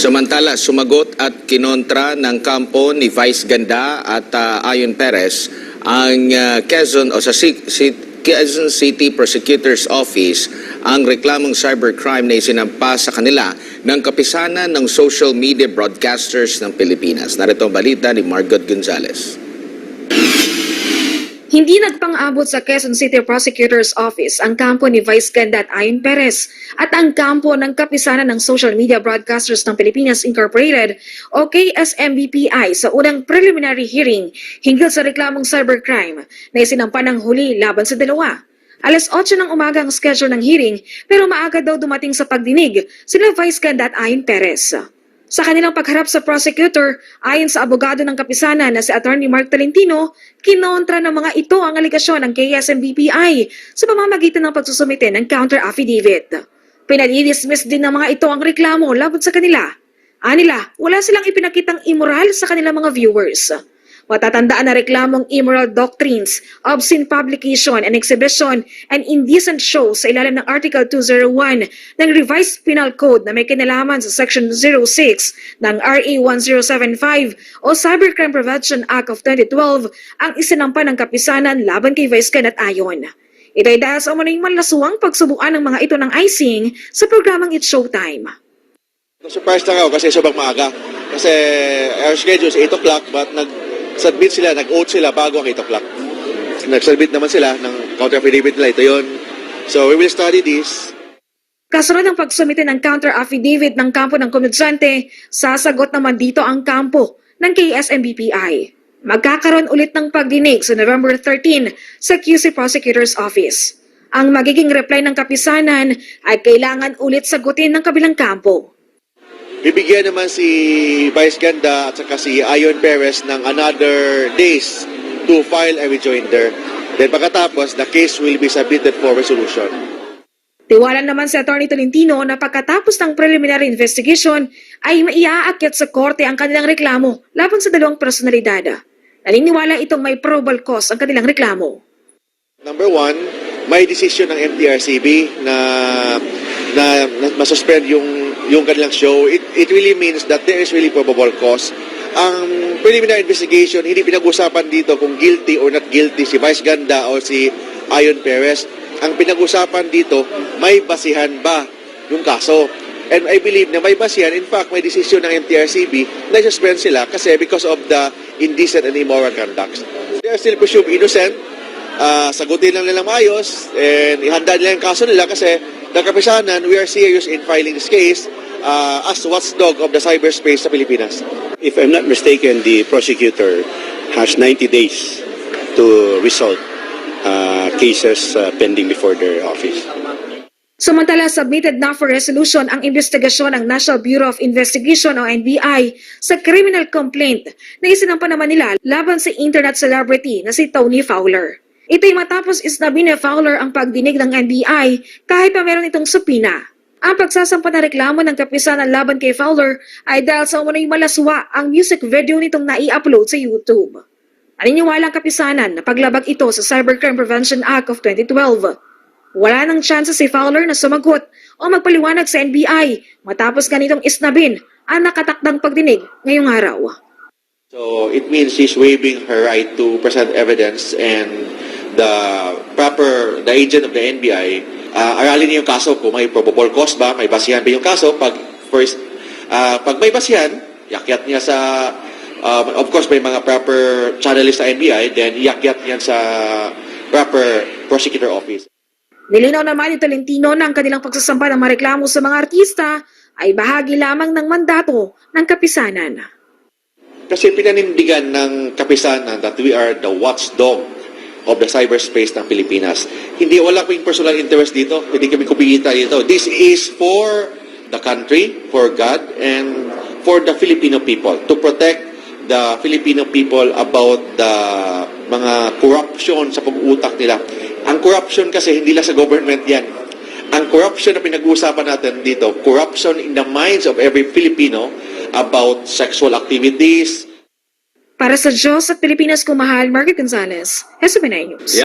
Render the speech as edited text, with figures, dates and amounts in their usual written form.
Samantala, sumagot at kinontra ng kampo ni Vice Ganda at Ayon Perez ang Quezon City Prosecutor's Office ang reklamong cybercrime na isinampa sa kanila ng kapisanan ng social media broadcasters ng Pilipinas. Narito ang balita ni Margot Gonzalez. Hindi nagpang-abot sa Quezon City Prosecutor's Office ang kampo ni Vice Ganda at Ayon Perez at ang kampo ng kapisanan ng Social Media Broadcasters ng Pilipinas Incorporated o KSMBPI sa unang preliminary hearing hinggil sa reklamong cybercrime na isinampa ng huli laban sa dalawa. Alas 8 ng umaga ang schedule ng hearing pero maaga daw dumating sa pagdinig sina Vice Ganda at Ayon Perez. Sa kanilang pagharap sa prosecutor, ayon sa abogado ng kapisanan na si Attorney Mark Tolentino, kinontra ng mga ito ang aligasyon ng KSMBPI sa pamamagitan ng pagsusumite ng counter-affidavit. Pinadidismiss din ng mga ito ang reklamo laban sa kanila. Anila, wala silang ipinakitang immoral sa kanilang mga viewers. Matatandaan na reklamong immoral doctrines, obscene publication and exhibition, and indecent show sa ilalim ng Article 201 ng Revised Penal Code na may kinalaman sa Section 06 ng RA 1075 o Cybercrime Prevention Act of 2012 ang isinampa ng kapisanan laban kay Vice Ganda at Ayon. Ito ay dahil sa umuning malaswang pagsubuan ng mga ito ng icing sa programang It's Showtime. Surprise lang ako kasi sobrang maaga. Kasi our schedule is 8 o'clock but nag-submit sila, nag-oath sila bago ang 8 o'clock. Nag-submit naman sila ng counter-affidavit nila. Ito yun. So we will study this. Kasunod ng pagsumite ng counter-affidavit ng kampo ng komedyante, sasagot naman dito ang kampo ng KSMBPI. Magkakaroon ulit ng pagdinig sa November 13 sa QC Prosecutor's Office. Ang magiging reply ng kapisanan ay kailangan ulit sagutin ng kabilang kampo. Bibigyan naman si Vice Ganda at saka si Ayon Perez ng another days to file a rejoinder. Then pagkatapos, the case will be submitted for resolution. Tiwala naman si Atty. Tolentino na pagkatapos ng preliminary investigation ay maiaakyat sa korte ang kanilang reklamo laban sa dalawang personalidad. Naniniwala itong may probable cause ang kanilang reklamo. Number one, may decision ng MTRCB na masuspend yung kanilang show. It really means that there is really probable cause. Ang preliminary investigation, hindi pinag-usapan dito kung guilty or not guilty si Vice Ganda o si Ayon Perez. Ang pinag-usapan dito, may basihan ba yung kaso? And I believe na may basihan. In fact, may decision ng MTRCB na suspend sila kasi because of the indecent and immoral conduct. They are still presumed innocent. Sagutin lang nilang maayos and ihanda nila yung kaso nila kasi the kapisanan, we are serious in filing this case as watchdog of the cyberspace sa Pilipinas. If I'm not mistaken, the prosecutor has 90 days to resolve cases pending before their office. Samantala, submitted na for resolution ang investigasyon ng National Bureau of Investigation o NBI sa criminal complaint na isinampa naman nila laban sa internet celebrity na si Tony Fowler. Ito'y matapos isnabi ni Fowler ang pagdinig ng NBI kahit pa meron itong supina. Ang pagsasampa na reklamo ng kapisanan laban kay Fowler ay dahil sa umunay malaswa ang music video nitong nai-upload sa YouTube. Naniniwala ang kapisanan na paglabag ito sa Cybercrime Prevention Act of 2012. Wala nang tsansa si Fowler na sumagot o magpaliwanag sa NBI matapos ganitong isnabin ang nakatakdang pagdinig ngayong araw. So it means she's waiving her right to present evidence and the agent of the NBI aralin niya yung kaso kung may probable cause ba, may basihan ba yung kaso. Pag may basihan, yakyat niya sa of course may mga proper channelist sa NBI, then yakyat niya sa proper prosecutor office. Nilinaw naman ni Tolentino na ang kanilang pagsasampa ng mga reklamo sa mga artista ay bahagi lamang ng mandato ng kapisanan. Kasi pinanindigan ng kapisanan that we are the watchdog of the cyberspace ng Pilipinas. Wala kaming personal interest dito. Hindi kami kumikita dito. This is for the country, for God, and for the Filipino people. To protect the Filipino people about the mga corruption sa pag-utak nila. Ang corruption kasi hindi lang sa government yan. Ang corruption na pinag-uusapan natin dito, corruption in the minds of every Filipino about sexual activities. Para sa Diyos at Pilipinas kumahal, Margot Gonzalez, SMNI News.